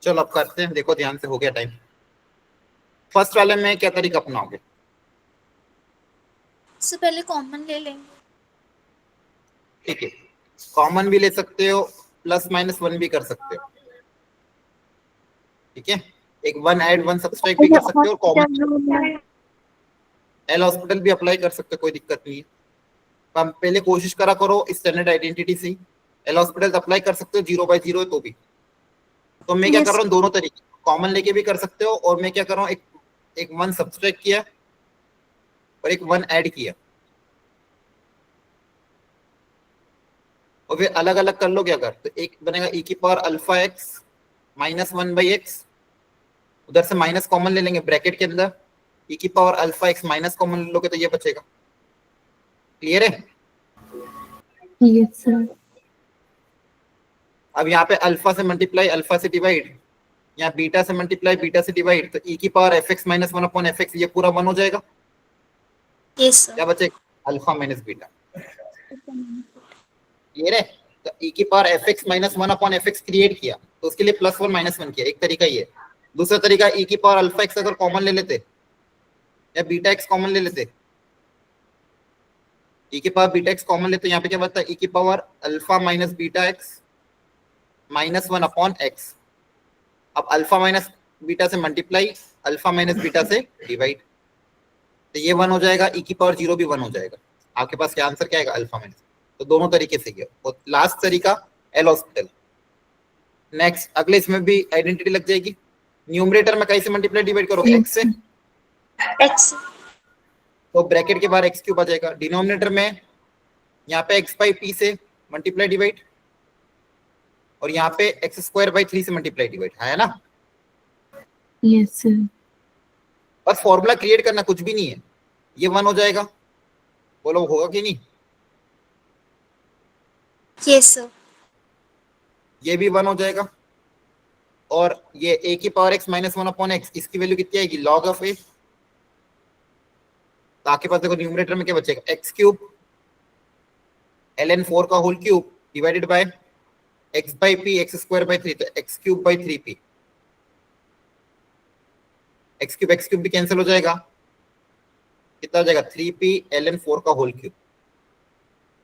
चलो अब करते हैं, देखो ध्यान से, हो गया टाइम। फर्स्ट वाले में क्या तरीका अपनाओगे? इससे पहले कॉमन ले लेंगे। ठीक है, कॉमन भी ले सकते हो, प्लस माइनस वन भी कर सकते हो। ठीक है, एक वन ऐड वन सब्सट्रैक्ट भी कर सकते हो, और कॉमन एल हॉस्पिटल भी अप्लाई कर सकते हो, कोई दिक्कत नहीं है। हम पहले कोशिश करा करो स्टैंडर्ड आइडेंटिटी से। एल हॉस्पिटल अप्लाई कर सकते हो, 0/0 है तो भी। तो मैं क्या कर रहा हूँ, दोनों तरीके, कॉमन लेके भी कर सकते हो, और मैं क्या कर रहा हूँ, एक वन सब्सट्रैक्ट किया और एक वन ऐड किया, और फिर अलग अलग कर लो। क्या कर, तो एक बनेगा e की पावर अल्फा एक्स -1/x, उधर से माइनस कॉमन ले लेंगे ब्रैकेट के अंदर, e की power alpha x minus common ले लोगे तो ये बचेगा। क्लियर है? Yes sir. अब यहाँ पे अल्फा से मल्टीप्लाई अल्फा से डिवाइड, यहाँ बीटा से मल्टीप्लाई बीटा से डिवाइड, तो e की power F X minus one upon F x, ये पूरा वन हो जाएगा। Yes sir. क्या बचेगा? Alpha minus beta. क्लियर है? तो e की power F X minus one upon F x create किया तो उसके लिए प्लस वन माइनस वन किया, एक तरीका ये। दूसरा तरीका e की पावर अल्फा एक्स अगर कॉमन ले लेते या बीटा एक्स कॉमन ले लेते, e की पावर बीटा एक्स कॉमन लेते, यहाँ पे क्या बचता है? e की power alpha minus beta x minus one upon x. अब अल्फा माइनस बीटा से मल्टीप्लाई अल्फा माइनस बीटा से डिवाइड, तो ये वन हो जाएगा, e की पावर जीरो भी वन हो जाएगा। आपके पास क्या आंसर क्या आएगा? Alpha minus. तो दोनों तरीके से किया। और लास्ट तरीका एल हॉस्पिटल। नेक्स्ट अगले इसमें भी आइडेंटिटी लग जाएगी। न्यूमरेटर में कैसे मल्टीप्लाई डिवाइड करोगे? एक्स से, एक्स। तो ब्रैकेट के बाहर एक्स क्यूब आ जाएगा। डिनोमिनेटर में यहाँ पे एक्स बाई पी से मल्टीप्लाई डिवाइड, और यहाँ पे एक्स स्क्वायर बाई थ्री से मल्टीप्लाई डिवाइड, है ना? Yes sir. बस फॉर्मूला क्रिएट करना, कुछ भी नहीं है। ये वन हो जाएगा, बोलो होगा कि नहीं? Yes sir. ये भी वन हो जाएगा, और ये ए की power x minus one upon x, इसकी वैल्यू कितनी आएगी? लॉग ऑफ ए। तो आपके पास देखो न्यूमरेटर में क्या बचेगा? एक्स क्यूब ln 4 का whole cube divided by X by P X square by three, तो X cube by three P. X cube भी कैंसिल हो जाएगा, कितना हो जाएगा? 3p ln 4 का होल क्यूब।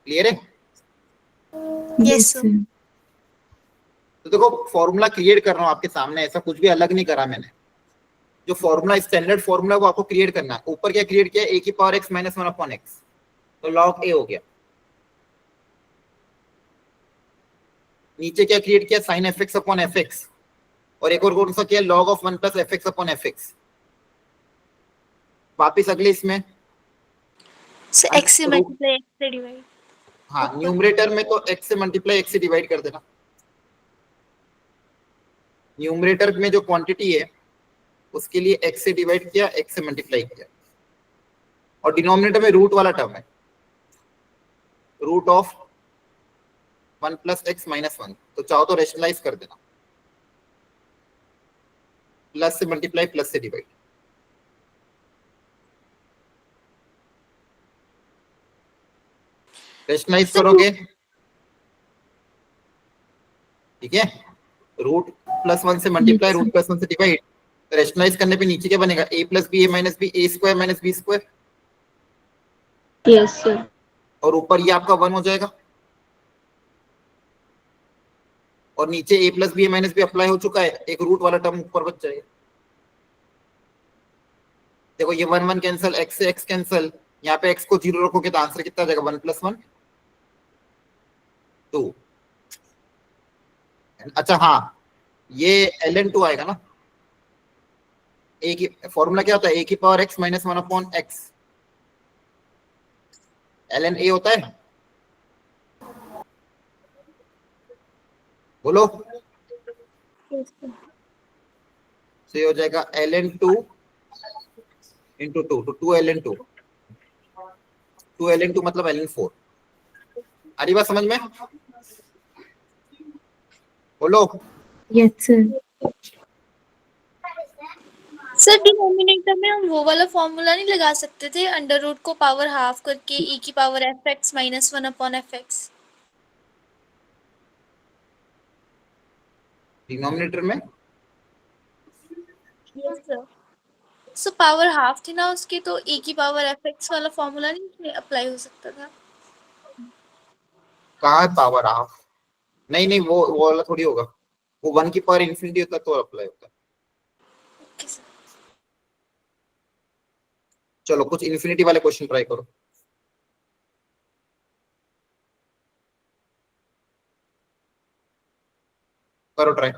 क्लियर है? Yes sir. तो देखो फॉर्मूला क्रिएट कर रहा हूं आपके सामने, ऐसा कुछ भी अलग नहीं करा मैंने। जो फॉर्मूला स्टैंडर्ड फॉर्मूला वो आपको क्रिएट करना है। ऊपर क्या क्रिएट किया? ए की power x minus one upon x, तो लॉग ए हो गया। नीचे क्या क्रिएट किया? Sine f x upon F x, और एक और कौन सा किया? Log of one plus f x upon F x. वापिस अगले इसमें सर एक्स से मल्टीप्लाई एक्स से डिवाइड। हाँ, न्यूमरेटर में तो x से मल्टीप्लाई x से डिवाइड कर देना। न्यूमरेटर में जो क्वांटिटी है उसके लिए x से डिवाइड किया, x से मल्टीप्लाई किया, और डिनोमिनेटर में रूट वाला टर्म है, root of one plus x minus one, तो चाहो तो रेशनलाइज कर देना, प्लस से मल्टीप्लाई प्लस से डिवाइड। रेशनलाइज करोगे, ठीक है, रूट प्लस वन से मल्टीप्लाई रूट प्लस वन से डिवाइड, रेशनलाइज करने पे नीचे क्या बनेगा? a plus b a minus b, a square minus b square. Yes sir. और ऊपर ये आपका वन हो जाएगा, और नीचे a plus b a minus b apply हो चुका है, एक रूट वाला टर्म ऊपर बच जाएगा। देखो ये वन वन कैंसिल, x से x कैंसिल, यहाँ पे x को जीरो रखोगे तो आंसर कितना आ जाएगा? One plus one two. अच्छा हाँ, ये ln 2 आएगा ना। ए की फॉर्मूला क्या होता है? ए की power x minus one upon x, ln a होता है, बोलो। तो ये हो जाएगा ln 2 इंटू टू, तो 2 ln 2, 2 ln 2 मतलब ln 4। आ रही बात समझ में? बोलो। Yes sir. सर डिनोमिनेटर में हम वो वाला फॉर्मूला नहीं लगा सकते थे, अंडर रूट को पावर हाफ करके e की power F X minus one upon F X? Denominator में yes sir. So power half थी ना उसकी, तो e की पावर एफ एक्स वाला फॉर्मूला नहीं अप्लाई हो सकता था? कहाँ है पावर हाफ? नहीं नहीं, वो वाला थोड़ी होगा, वो वन की पावर इन्फिनिटी होता तो अप्लाई होता। Okay sir. चलो कुछ इन्फिनिटी वाले क्वेश्चन ट्राई करो, करो ट्राई।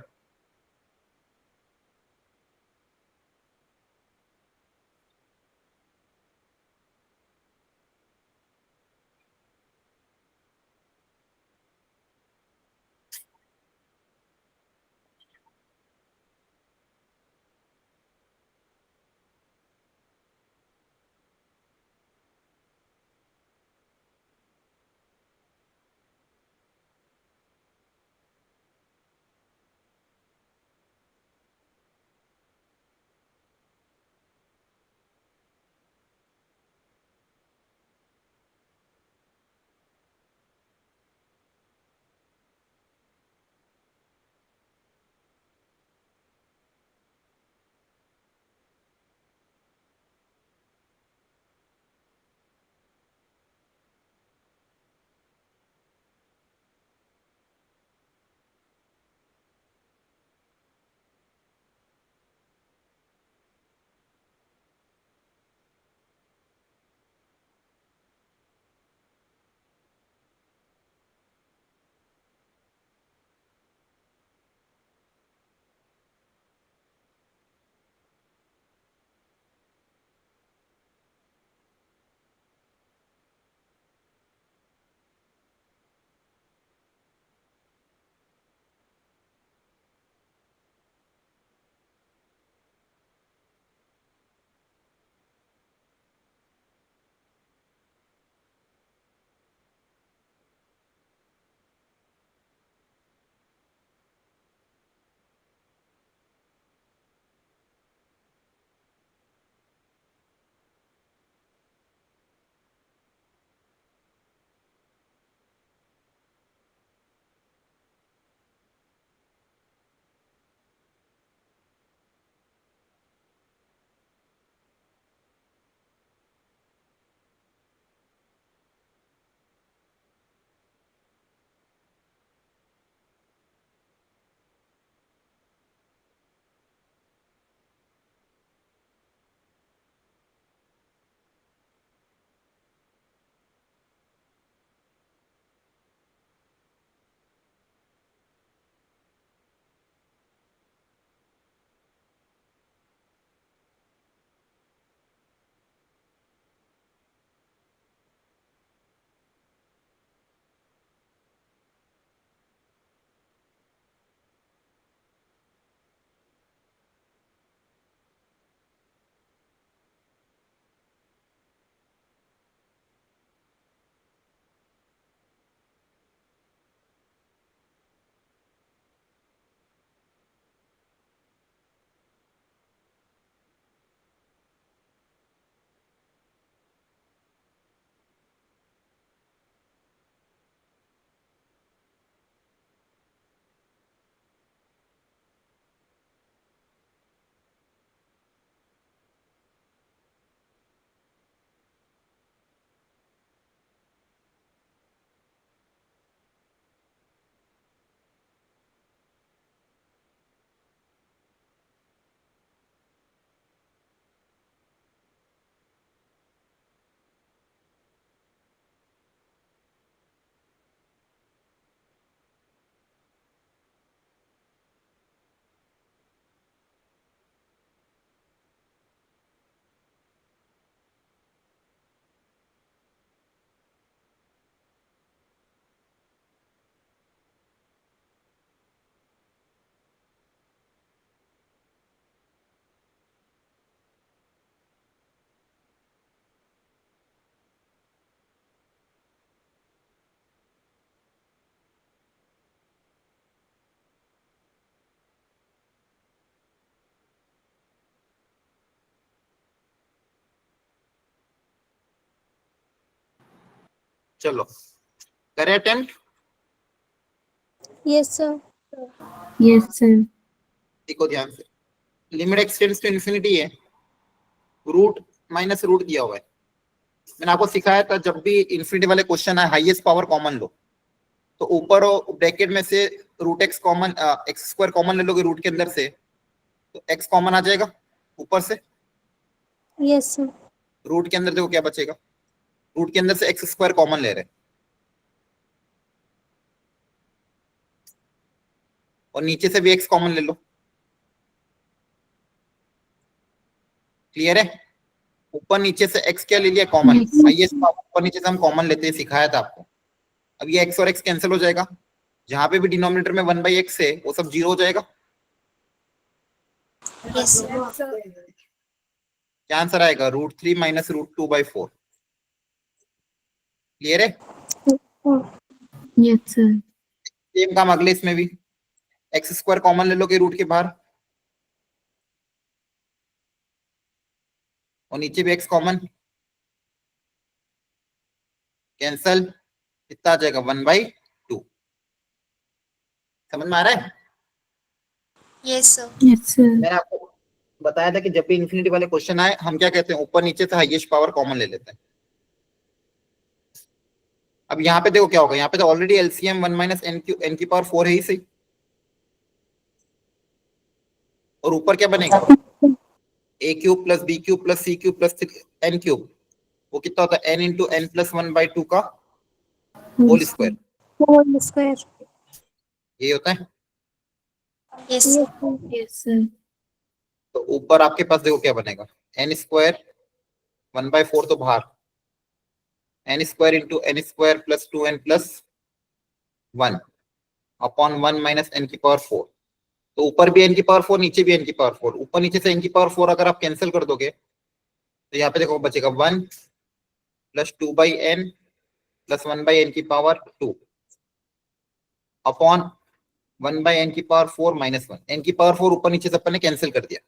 चलो करें attempt. Yes sir. Yes sir. देखो ध्यान से, लिमिट एक्सटेंड्स टू इन्फिनिटी है, रूट माइनस रूट दिया हुआ है। मैंने आपको सिखाया था जब भी इन्फिनिटी वाले क्वेश्चन आए हाईएस्ट पावर कॉमन लो, तो ऊपर ब्रैकेट में से root x common, x square common ले लोगे रूट के अंदर से, तो एक्स कॉमन आ जाएगा ऊपर से। Yes sir. रूट के अंदर देखो क्या बचेगा, रूट के अंदर से एक्स स्क्वायर कॉमन ले रहे हैं, और नीचे से भी एक्स कॉमन ले लो। क्लियर है? ऊपर नीचे से एक्स क्या ले लिया कॉमन, Yes. हाईएस्ट पावर ऊपर नीचे से हम कॉमन लेते हैं, सिखाया था आपको। अब ये एक्स और एक्स कैंसिल हो जाएगा, जहां पे भी डिनोमिनेटर में 1/x है वो सब 0 हो जाएगा। यस क्या आंसर आएगा, √3 माइनस √2/4। क्लियर है? Yes sir. सेम काम अगले इसमें भी, एक्स स्क्वायर कॉमन ले लोगे रूट के बाहर, और नीचे भी एक्स कॉमन, कैंसल, कितना आ जाएगा 1/2। समझ में आ रहा है? Yes yes sir. मैंने आपको बताया था कि जब भी इन्फिनिटी वाले क्वेश्चन आए हम क्या कहते हैं, ऊपर नीचे से हाईएस्ट पावर कॉमन ले लेते हैं। अब यहाँ पे देखो क्या होगा, यहाँ पे तो ऑलरेडी एलसीएम 1 माइनस एन की पावर 4 है ही सही, और ऊपर क्या बनेगा, a³ plus b³ plus c³ plus n³, वो कितना होता है n इंटू n प्लस 1/2 का होल स्क्वायर, होल स्क्वायर। ये होता है। Yes yes sir. तो ऊपर आपके पास देखो क्या बनेगा, n² 1/4 तो बाहर, n² into n² plus 2n plus 1 upon 1 minus n की पावर 4। तो ऊपर भी n की पावर 4, नीचे भी n की पावर 4, ऊपर नीचे से n की पावर 4 अगर आप कैंसिल कर दोगे तो यहाँ पे देखो बचेगा 1 प्लस 2/n प्लस 1/n की पावर 2 अपॉन 1/n की पावर 4 माइनस 1, n की पावर 4 ऊपर नीचे से अपन ने कैंसिल कर दिया,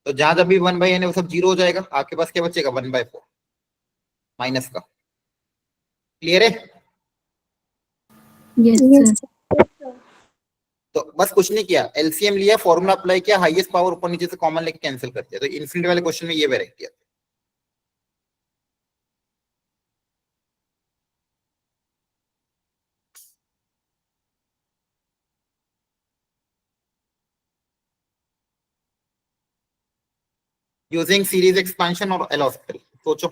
तो जहां जब भी 1/n है वो सब 0 हो जाएगा, आपके पास क्या बचेगा 1/4 माइनस का। क्लियर है? Yes yes sir. तो बस कुछ नहीं किया, एलसीएम लिया, फॉर्मूला अप्लाई किया, हाईएस्ट पावर ऊपर नीचे से कॉमन लेके कैंसिल कर दिया, तो इन्फिनिटी वाले क्वेश्चन में ये वेराइटी है। यूजिंग सीरीज एक्सपेंशन और एल हॉस्पिटल, सोचो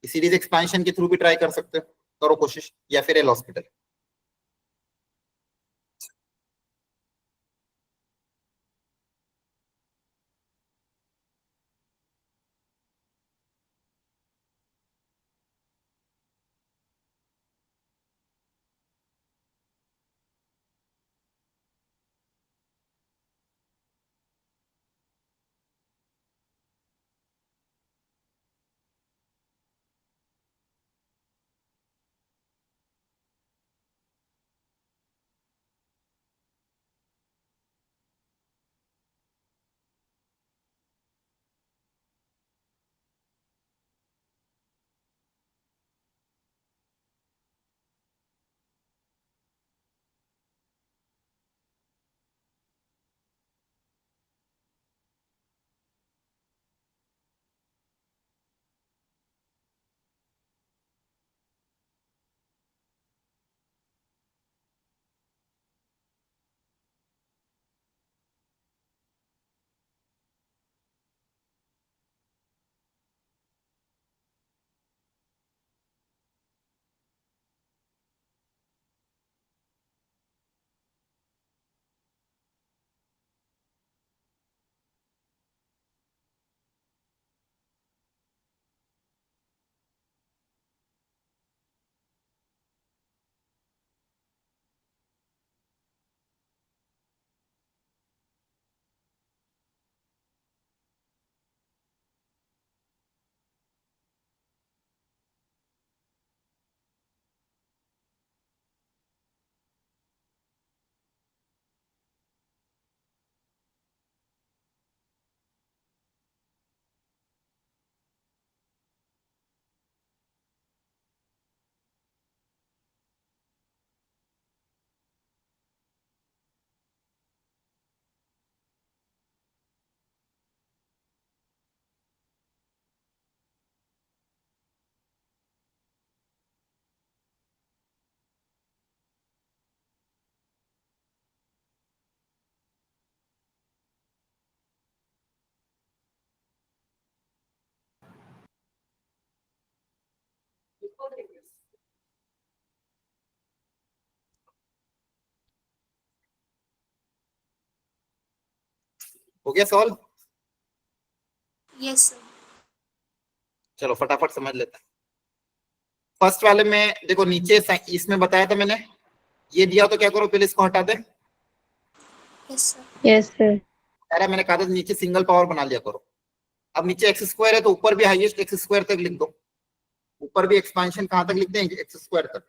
सीरीज एक्सपेंशन के थ्रू भी ट्राई कर सकते हो, करो कोशिश, या फिर एल हॉस्पिटल। हो गया सॉल्व? Yes sir. चलो फटाफट समझ लेते हैं। फर्स्ट वाले में देखो नीचे इसमें बताया था मैंने, ये दिया तो क्या करो पहले इसको हटा दे। Yes sir. Yes sir. अरे मैंने कहा था नीचे सिंगल पावर बना लिया करो। अब नीचे एक्स स्क्वायर है तो ऊपर भी हाईएस्ट एक्स स्क्वायर तक लिख दो। ऊपर भी एक्सपांशन कहां तक लिखते हैं? एक्स स्क्वायर तक।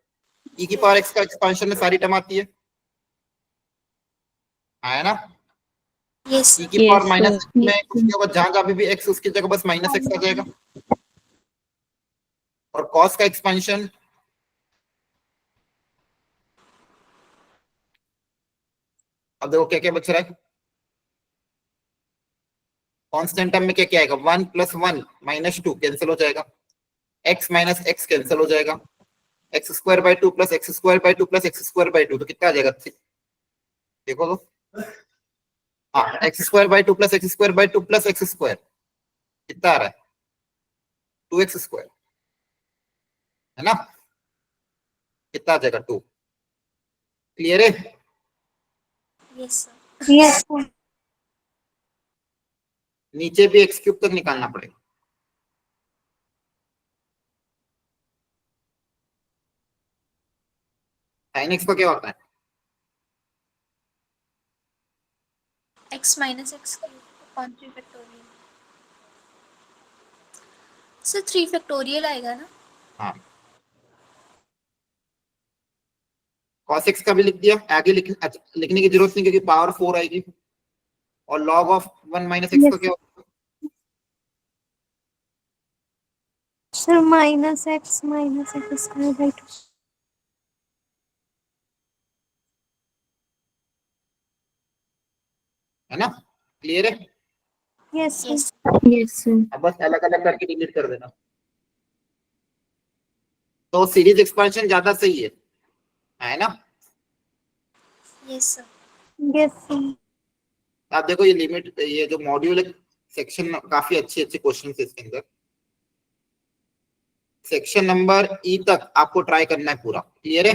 ई की पावर एक्स का एक्सपांशन में सारी टर्म आती है, है ना? यस ई सर। की पावर Yes, माइनस sir. में कुछ नहीं होगा, जहां कभी भी एक्स उसकी जगह बस माइनस एक्स आ जाएगा। और कॉस का एक्सपांशन अब देखो क्या क्या बच रहा है। कांस्टेंट टर्म में क्या क्या आएगा? 1 + 1 - 2 कैंसिल हो जाएगा, x - x कैंसिल हो जाएगा, x²/2 + x²/2 + x²/2 तो कितना आ जाएगा? देखो तो, हाँ x²/2 + x²/2 + x² कितना आ रहा है? 2x², है ना? कितना आ जाएगा? 2। क्लियर है? Yes sir. Yes sir. नीचे भी x³ तक निकालना पड़ेगा। sin x का क्या होता है? x - x³ upon 3 factorial. Sir 3 factorial आएगा ना? हाँ cos x का भी लिख दिया, आगे लिखने की जरूरत नहीं क्योंकि पावर 4 आएगी। और log of 1 - x का क्या होता है? Sir -x - x²/2। है ना? क्लियर है? Yes yes. Sir. Yes, sir. अब बस अलग अलग करके डिलीट कर देना। तो सीरीज एक्सपेंशन ज्यादा सही है ना? Yes sir. Yes sir. आप देखो ये लिमिट, ये जो मॉड्यूल सेक्शन काफी अच्छे अच्छे क्वेश्चन है इसके अंदर। सेक्शन नंबर ई तक आपको ट्राई करना है पूरा। क्लियर है?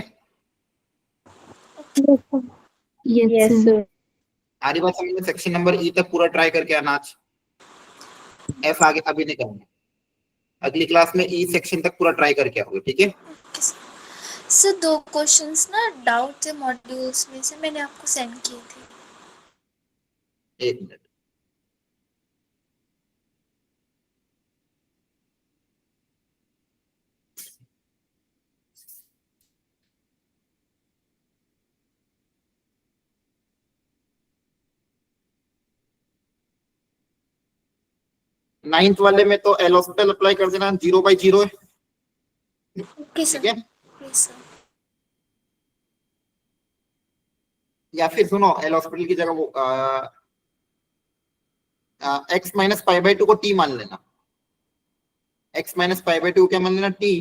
Yes, sir. सारी बात समझ में? सेक्शन नंबर ई तक पूरा ट्राई करके आना आज। एफ आगे अभी नहीं करना, अगली क्लास में ई सेक्शन तक पूरा ट्राई करके आओगे, ठीक है? सर 2 क्वेश्चंस ना डाउट थे मॉड्यूल्स में से, मैंने आपको सेंड किए थे। 1 मिनट। नाइन्थ वाले में तो एल हॉस्पिटल अप्लाई कर देना, 0/0 है, ओके सर। ठीक है? Yes sir. या फिर सुनो, एल हॉस्पिटल की जगह वो x - π/2 को t मान लेना। x - π/2 क्या मान लेना? t।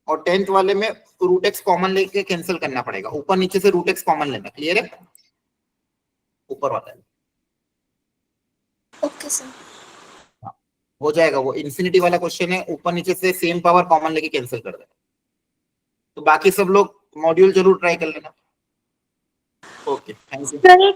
और 10th वाले में √x कॉमन लेके कैंसिल करना पड़ेगा, ऊपर नीचे से √x कॉमन लेना। क्लियर है? ऊपर वाला है। Okay sir. हो जाएगा, वो इंफिनिटी वाला क्वेश्चन है, ऊपर नीचे से सेम पावर कॉमन लेके कैंसिल कर देना। तो बाकी सब लोग मॉड्यूल जरूर ट्राई कर लेना। Okay, thank you. सर